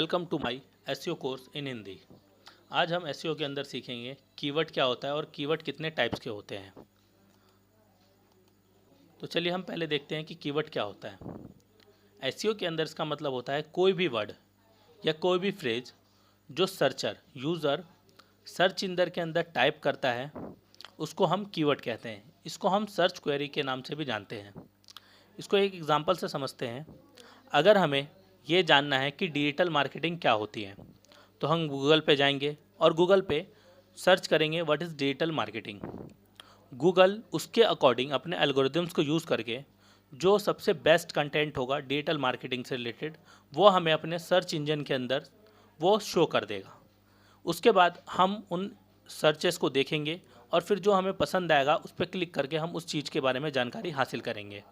Welcome to my SEO course in Hindi. आज हम SEO के अंदर सीखेंगे कीवर्ड क्या होता है और कीवर्ड कितने टाइप्स के होते हैं। तो चलिए हम पहले देखते हैं कि कीवर्ड क्या होता है। एसईओ के अंदर इसका मतलब होता है कोई भी वर्ड या कोई भी फ्रेज जो सर्चर यूज़र सर्च इंजन के अंदर टाइप करता है उसको हम कीवर्ड कहते हैं। इसको हम सर्च क्वेरी के नाम से भी जानते हैं। इसको एक एग्जांपल से समझते हैं। अगर हमें ये जानना है कि डिजिटल मार्केटिंग क्या होती है तो हम गूगल पे जाएंगे और गूगल पे सर्च करेंगे what is digital marketing. Google उसके अकॉर्डिंग अपने एल्गोरिदम्स को यूज़ करके जो सबसे बेस्ट कंटेंट होगा डिजिटल मार्केटिंग से रिलेटेड वो हमें अपने सर्च इंजन के अंदर वो शो कर देगा। उसके बाद हम उन सर्चेस को देखेंगे और फिर जो हमें पसंद आएगा उस पर क्लिक करके हम उस चीज़ के बारे में जानकारी हासिल करेंगे।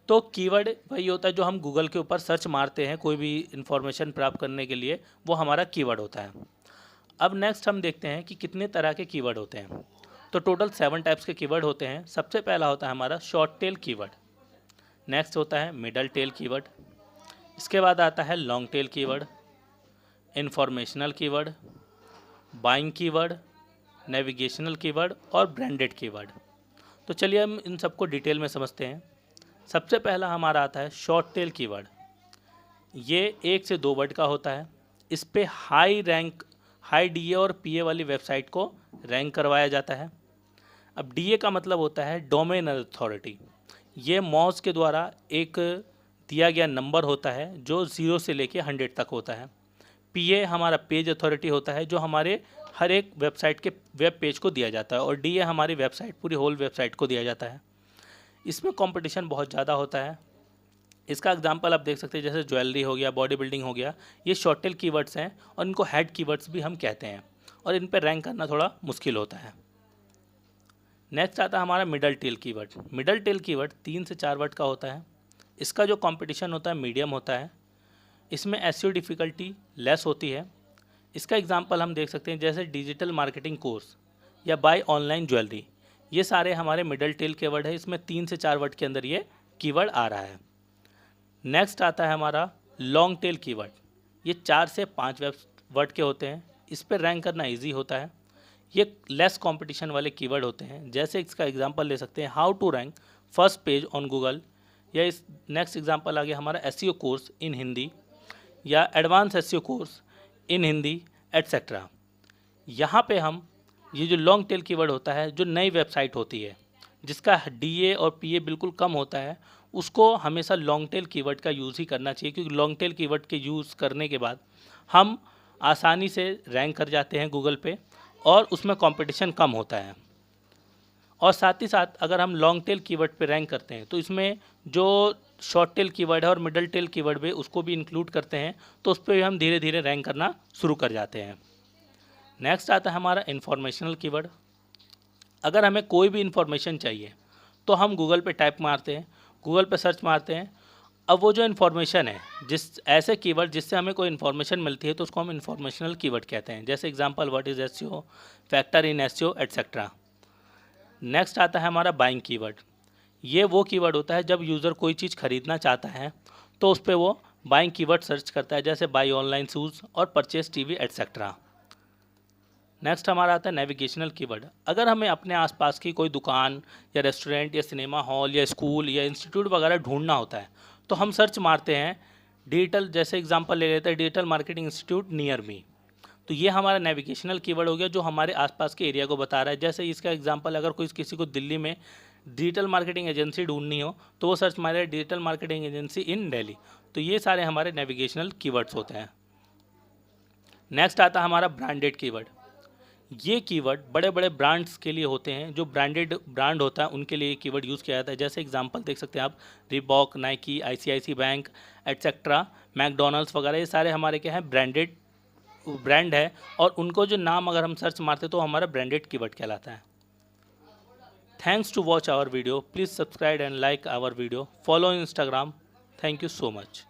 तो कीवर्ड वही होता है जो हम गूगल के ऊपर सर्च मारते हैं कोई भी इंफॉर्मेशन प्राप्त करने के लिए, वो हमारा कीवर्ड होता है। अब नेक्स्ट हम देखते हैं कि कितने तरह के कीवर्ड होते हैं। तो टोटल 7 टाइप्स के कीवर्ड होते हैं। सबसे पहला होता है हमारा शॉर्ट टेल कीवर्ड, नेक्स्ट होता है मिडल टेल कीवर्ड, इसके बाद आता है long tail keyword, informational keyword, buying keyword, navigational keyword और ब्रांडेड कीवर्ड। तो चलिए हम इन सबको डिटेल में समझते हैं। सबसे पहला हमारा आता है शॉर्ट टेल कीवर्ड। ये 1 से 2 वर्ड का होता है। इस पे हाई डीए और पीए वाली वेबसाइट को रैंक करवाया जाता है। अब डीए का मतलब होता है डोमेन अथॉरिटी। ये मॉज के द्वारा एक दिया गया नंबर होता है जो 0 से लेके 100 तक होता है। पीए हमारा पेज अथॉरिटी होता है जो हमारे हर एक वेबसाइट के वेब पेज को दिया जाता है, और डीए हमारी वेबसाइट पूरी होल वेबसाइट को दिया जाता है। इसमें कंपटीशन बहुत ज़्यादा होता है। इसका एग्जांपल आप देख सकते हैं, जैसे ज्वेलरी हो गया, बॉडी बिल्डिंग हो गया, ये शॉर्ट टेल कीवर्ड्स हैं और इनको हेड कीवर्ड्स भी हम कहते हैं और इन पर रैंक करना थोड़ा मुश्किल होता है। नेक्स्ट आता है हमारा middle tail keyword. Middle tail keyword 3 से 4 वर्ड का होता है। इसका जो कंपटीशन होता है मीडियम होता है। इसमें एसईओ डिफ़िकल्टी लेस होती है। इसका एग्जाम्पल हम देख सकते हैं, जैसे डिजिटल मार्केटिंग कोर्स या बाय ऑनलाइन ज्वेलरी, ये सारे हमारे मिडल टेल कीवर्ड है। इसमें 3 से 4 वर्ड के अंदर ये कीवर्ड आ रहा है। नेक्स्ट आता है हमारा लॉन्ग टेल कीवर्ड। ये 4 से 5 वर्ड के होते हैं। इस पर रैंक करना इजी होता है। ये लेस कंपटीशन वाले कीवर्ड होते हैं। जैसे इसका एग्जांपल ले सकते हैं, how to rank first page on Google, या इस नेक्स्ट एग्जांपल आ गया हमारा एसईओ कोर्स इन हिंदी या advance SEO course in Hindi etcetera. यहाँ पे हम ये जो लॉन्ग टेल कीवर्ड होता है, जो नई वेबसाइट होती है जिसका डीए और पीए बिल्कुल कम होता है, उसको हमेशा लॉन्ग टेल कीवर्ड का यूज़ ही करना चाहिए, क्योंकि लॉन्ग टेल कीवर्ड के यूज़ करने के बाद हम आसानी से रैंक कर जाते हैं गूगल पे और उसमें कंपटीशन कम होता है। और साथ ही साथ अगर हम लॉन्ग टेल कीवर्ड पे रैंक करते हैं तो इसमें जो शॉर्ट टेल कीवर्ड है और मिडल टेल कीवर्ड भी उसको भी इंक्लूड करते हैं, तो उस पर भी हम धीरे धीरे रैंक करना शुरू कर जाते हैं। नेक्स्ट आता है हमारा इंफॉर्मेशनल कीवर्ड। अगर हमें कोई भी इंफॉर्मेशन चाहिए तो हम गूगल पे टाइप मारते हैं, गूगल पे सर्च मारते हैं। अब वो जो इन्फॉर्मेशन है, जिस ऐसे कीवर्ड जिससे हमें कोई इन्फॉर्मेशन मिलती है, तो उसको हम इंफॉर्मेशनल कीवर्ड कहते हैं। जैसे example what is SEO, factor in SEO etcetera. Next आता है हमारा बाइंग कीवर्ड। ये वो कीवर्ड होता है जब यूज़र कोई चीज़ खरीदना चाहता है तो उस पर वो बाइंग कीवर्ड सर्च करता है, जैसे बाई ऑनलाइन शूज़ और परचेज टीवी एटसेट्रा। नेक्स्ट हमारा आता है नेविगेशनल कीवर्ड। अगर हमें अपने आसपास की कोई दुकान या रेस्टोरेंट या सिनेमा हॉल या स्कूल या इंस्टीट्यूट वगैरह ढूंढना होता है तो हम सर्च मारते हैं डिजिटल, जैसे एग्जांपल ले लेते हैं digital marketing institute near me. तो ये हमारा नेविगेशनल कीवर्ड हो गया जो हमारे आसपास के एरिया को बता रहा है। जैसे इसका एग्जांपल, अगर कोई किसी को दिल्ली में डिजिटल मार्केटिंग एजेंसी ढूंढनी हो तो वो सर्च मारे डिजिटल मार्केटिंग एजेंसी इन दिल्ली। तो ये सारे हमारे नेविगेशनल कीवर्ड्स होते हैं। नेक्स्ट आता है हमारा ब्रांडेड कीवर्ड। ये कीवर्ड बड़े बड़े ब्रांड्स के लिए होते हैं, जो ब्रांडेड ब्रांड होता है उनके लिए कीवर्ड यूज़ किया जाता है। जैसे एग्जांपल देख सकते हैं आप, Reebok, Nike, ICIC bank etcetera, McDonald's वगैरह, ये सारे हमारे क्या हैं, ब्रांडेड ब्रांड है और उनको जो नाम अगर हम सर्च मारते तो हमारा ब्रांडेड कीवर्ड कहलाता है। Thanks to watch our video, please subscribe and like our video, follow Instagram. Thank you so much.